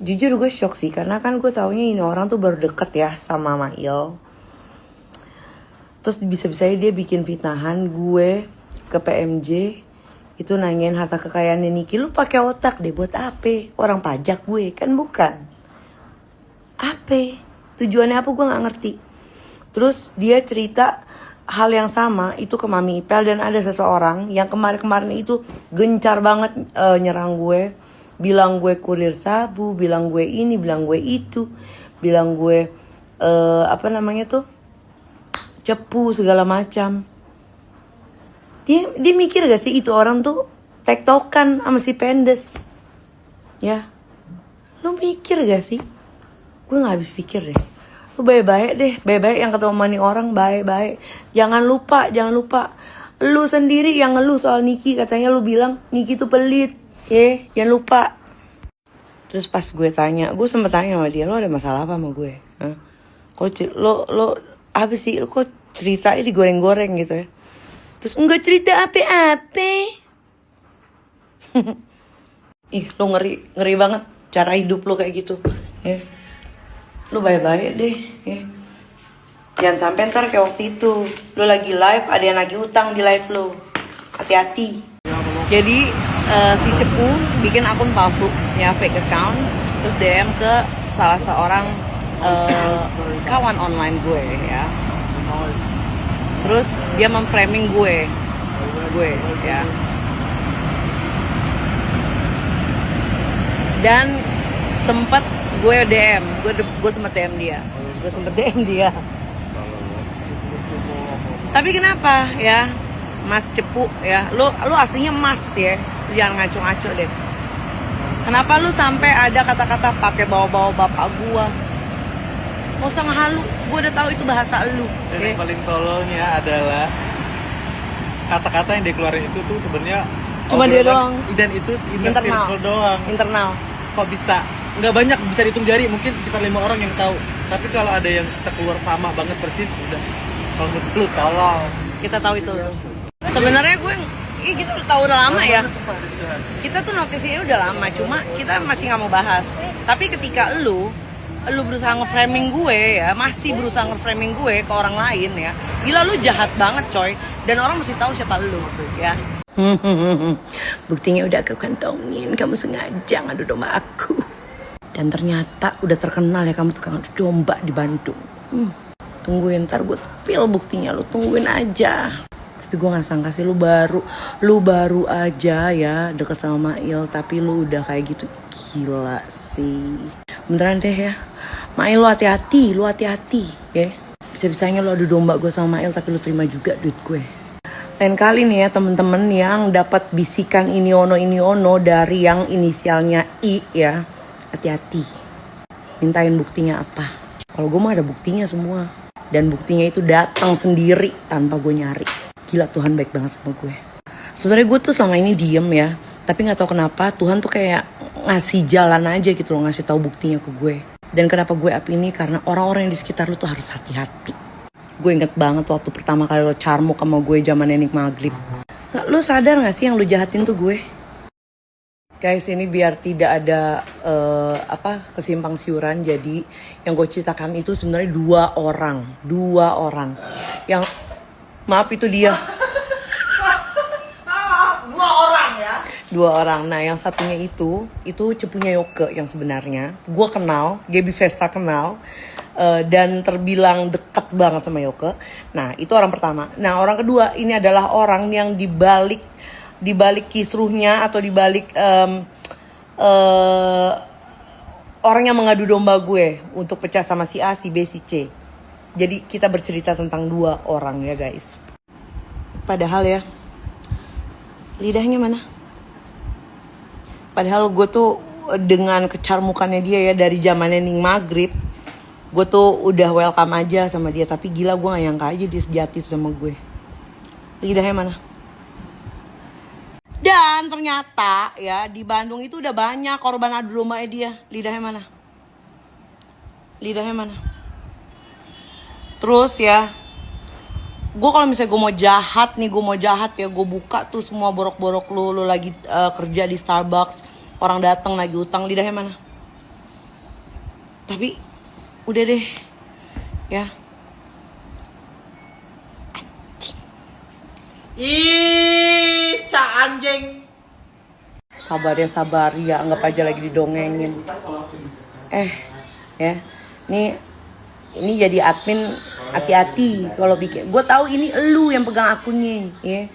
jujur gue shock sih, karena kan gue taunya ini orang tuh baru deket ya sama Mail. Terus bisa-bisanya dia bikin fitnahan gue ke PMJ, itu nanyain harta kekayaannya Niki. Lu pakai otak deh, buat apa? Orang pajak gue kan bukan. Apa? Tujuannya apa gue nggak ngerti. Terus dia cerita hal yang sama itu ke Mami Ipel, dan ada seseorang yang kemarin-kemarin itu gencar banget nyerang gue, bilang gue kurir sabu, bilang gue ini, bilang gue itu, bilang gue cepu segala macam. Dia mikir gak sih itu orang tuh tektokan sama si Pendes? Ya, lu mikir gak sih? Gue nggak habis pikir deh. Lu baik-baik deh, baik-baik yang ketemu sama nih orang, baik-baik. Jangan lupa. Lu sendiri yang ngeluh soal Niki, katanya lu bilang Niki tuh pelit, ya, jangan lupa. Terus pas gue tanya, gue sempet tanya sama dia, lo ada masalah apa sama gue? Hah? Lo apa sih? Lo kok ceritanya digoreng-goreng gitu ya? Terus enggak cerita apa-apa. Ih, lo ngeri banget cara hidup lo kayak gitu. Ya. Lo baik-baik deh. Ya. Jangan sampai ntar kayak waktu itu, lo lagi live, ada yang lagi utang di live lo. Hati-hati. Jadi si Cepu bikin akun palsu, ya, fake account, terus DM ke salah seorang kawan online gue, ya. Terus dia memframing gue, ya. Dan sempet gue DM, gue sempet DM dia. Tapi kenapa, ya, Mas Cepu, ya, lu aslinya Mas, ya, lu jangan ngaco-ngaco deh. Kenapa lu sampai ada kata-kata pakai bawa-bawa bapak gua? Gak usah ngehalu, gue udah tahu itu bahasa lu. Dan yang paling tololnya adalah kata-kata yang dikeluarin itu tuh sebenarnya cuma dia doang. Dan itu internal doang. Internal. Kok bisa? Nggak banyak, bisa dihitung jari, mungkin sekitar 5 orang yang tahu. Tapi kalau ada yang keluar sama banget persis, udah. Kalau menurut lu tolol. Kita tahu itu. Sebenarnya kita udah tahu udah lama ya. Kita tuh notisnya udah lama, cuma kita masih nggak mau bahas. Tapi ketika lu berusaha nge-framing gue, ya, masih berusaha nge-framing gue ke orang lain, ya, gila, lu jahat banget coy, dan orang mesti tahu siapa lu, ya. Buktinya udah aku kantongin, kamu sengaja ngadu domba aku, dan ternyata udah terkenal ya kamu tukang adu domba di Bandung. Tungguin, ntar gue spill buktinya, lu tungguin aja. Tapi gue nggak sangka sih lu baru aja ya deket sama Mail, tapi lu udah kayak gitu, gila sih. Beneran deh ya, Mail, lu hati-hati ya. Bisa-bisanya lu adu domba gue sama Mail, tapi lu terima juga duit gue. Lain kali nih ya temen-temen yang dapat bisikan ini ono dari yang inisialnya I, ya, hati-hati. Mintain buktinya apa? Kalau gue mah ada buktinya semua, dan buktinya itu datang sendiri tanpa gue nyari. Gila, Tuhan baik banget sama gue. Sebenarnya gue tuh selama ini diem ya, tapi nggak tahu kenapa Tuhan tuh kayak ngasih jalan aja gitu loh, ngasih tahu buktinya ke gue. Dan kenapa gue up ini, karena orang-orang yang di sekitar lu tuh harus hati-hati. Gue inget banget waktu pertama kali lo carmuk sama gue zaman Nenek Maghrib. Lu sadar gak sih yang lu jahatin tuh gue? Guys, ini biar tidak ada kesimpang siuran. Jadi yang gue ceritakan itu sebenarnya dua orang. Yang maaf, itu dia. Dua orang. Nah, yang satunya itu Cepunya Yoke yang sebenarnya. Gue kenal, Gaby Vesta kenal. Dan terbilang dekat banget sama Yoke. Nah, itu orang pertama. Nah, orang kedua ini adalah orang yang dibalik kisruhnya atau dibalik orang yang mengadu domba gue untuk pecah sama si A, si B, si C. Jadi kita bercerita tentang dua orang ya guys. Padahal ya, lidahnya mana? Padahal gue tuh dengan kecarmukannya dia ya dari zamannya Nenek Maghrib, gue tuh udah welcome aja sama dia. Tapi gila, gue gak nyangka aja dia sejati sama gue. Lidahnya mana? Dan ternyata ya di Bandung itu udah banyak korban adu domba dia. Lidahnya mana? Terus ya, gue kalau misalnya gue mau jahat ya, gue buka tuh semua borok-borok lu lagi kerja di Starbucks, orang datang lagi utang, lidahnya mana? Tapi udah deh ya. Ih, cak anjing. Sabar ya, anggap aja lagi didongengin. Ya, ini jadi admin hati-hati kalau bikin. Gue tahu ini elu yang pegang akunnya, ya.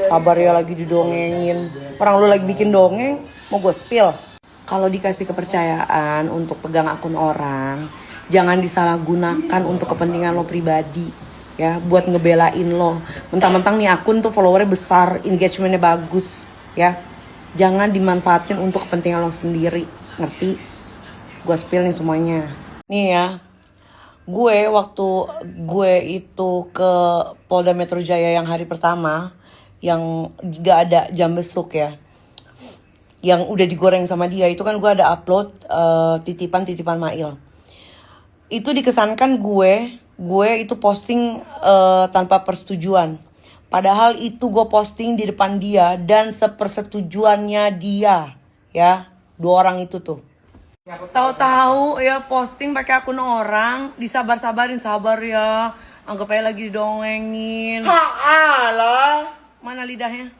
Sabar ya, lagi didongengin. Orang lu lagi bikin dongeng, mau gue spill. Kalau dikasih kepercayaan untuk pegang akun orang, jangan disalahgunakan untuk kepentingan lo pribadi. Ya, buat ngebelain lo. Mentang-mentang nih akun tuh followernya besar, engagementnya bagus, ya. Jangan dimanfaatin untuk kepentingan lo sendiri, ngerti? Gue spill nih semuanya. Nih ya, waktu gue itu ke Polda Metro Jaya yang hari pertama, yang gak ada jam besuk ya, yang udah digoreng sama dia, itu kan gue ada upload titipan Mail. Itu dikesankan gue itu posting tanpa persetujuan. Padahal itu gue posting di depan dia dan sepersetujuannya dia, ya, 2 orang itu tuh. Tahu-tahu ya posting pakai akun orang, disabar-sabarin, sabar ya, anggap aja lagi didongengin. Alah. Mana lidahnya?